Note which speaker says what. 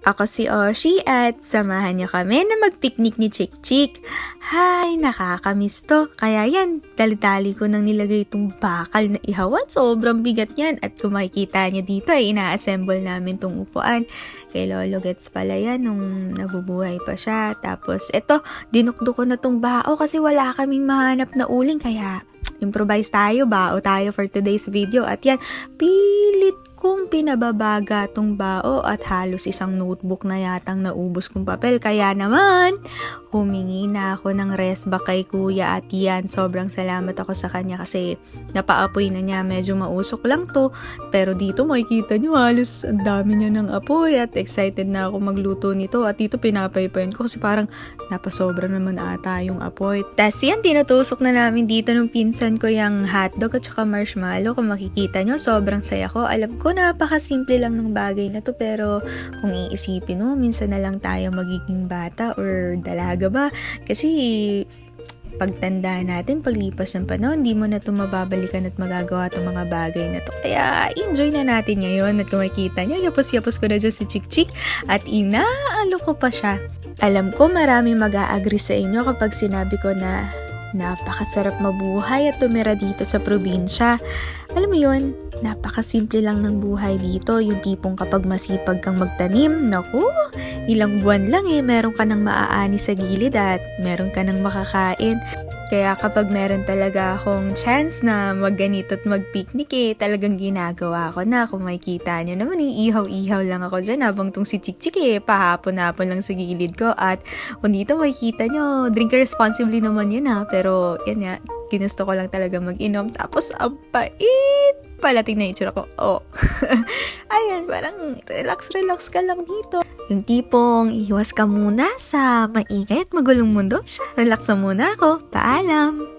Speaker 1: Ako si Oshi at samahan niyo kami na mag-picnic ni Chick Chick. Hay, nakakamiss to. Kaya yan, dali-dali ko nang nilagay itong bakal na ihawan. Sobrang bigat yan. At kung makikita niyo dito, ina-assemble namin itong upuan. Kay Lolo Gets pala yan nung nabubuhay pa siya. Tapos eto, dinukdo ko na itong bao kasi wala kaming mahanap na uling. Kaya improvise tayo, bao tayo for today's video. At yan, pilit kung pinababaga tong bao at halos isang notebook na yatang naubos kong papel. Kaya naman, humingi na ako ng resba kay kuya at yan, sobrang salamat ako sa kanya kasi napaapoy na niya. Medyo mausok lang to, pero dito makikita nyo halos ang dami niya ng apoy at excited na ako magluto nito. At dito pinapaypayan ko kasi parang napasobra naman ata yung apoy. Tas yan, tinutusok na namin dito ng pinsan ko yung hotdog at saka marshmallow. Kung makikita nyo, sobrang saya ko. Alam ko napakasimple lang ng bagay na to, pero kung iisipin mo, minsan na lang tayo magiging bata or dalaga ba? Kasi pagtanda natin, paglipas ng panahon, hindi mo na ito mababalikan at magagawa itong mga bagay na to. Kaya enjoy na natin ngayon. At kung makikita nyo, yapos-yapos ko na dyan si Chick Chick at inaalo ko pa siya. Alam ko marami mag-a-agree sa inyo kapag sinabi ko na napakasarap mabuhay at tumira dito sa probinsya. Alam mo yun, napakasimple lang ng buhay dito. Yung tipong kapag masipag kang magtanim, naku, ilang buwan lang meron ka nang maaani sa gilid at meron ka nang makakain. Kaya kapag meron talaga akong chance na magganito at mag-picnic, talagang ginagawa ko na. Kung makikita nyo naman, iihaw-ihaw lang ako dyan habang tong si Chick Chick pahapon-hapon lang sa gilid ko. At kung dito makikita nyo, drink responsibly naman yun pero yan nga, ginusto ko lang talaga mag-inom. Tapos ang pait pala, tingnan yung itsura ko. Oh. Ayan, parang relax ka lang dito. Yung tipong iwas ka muna sa maingay at magulong mundo. Relax na muna ako. Paalam!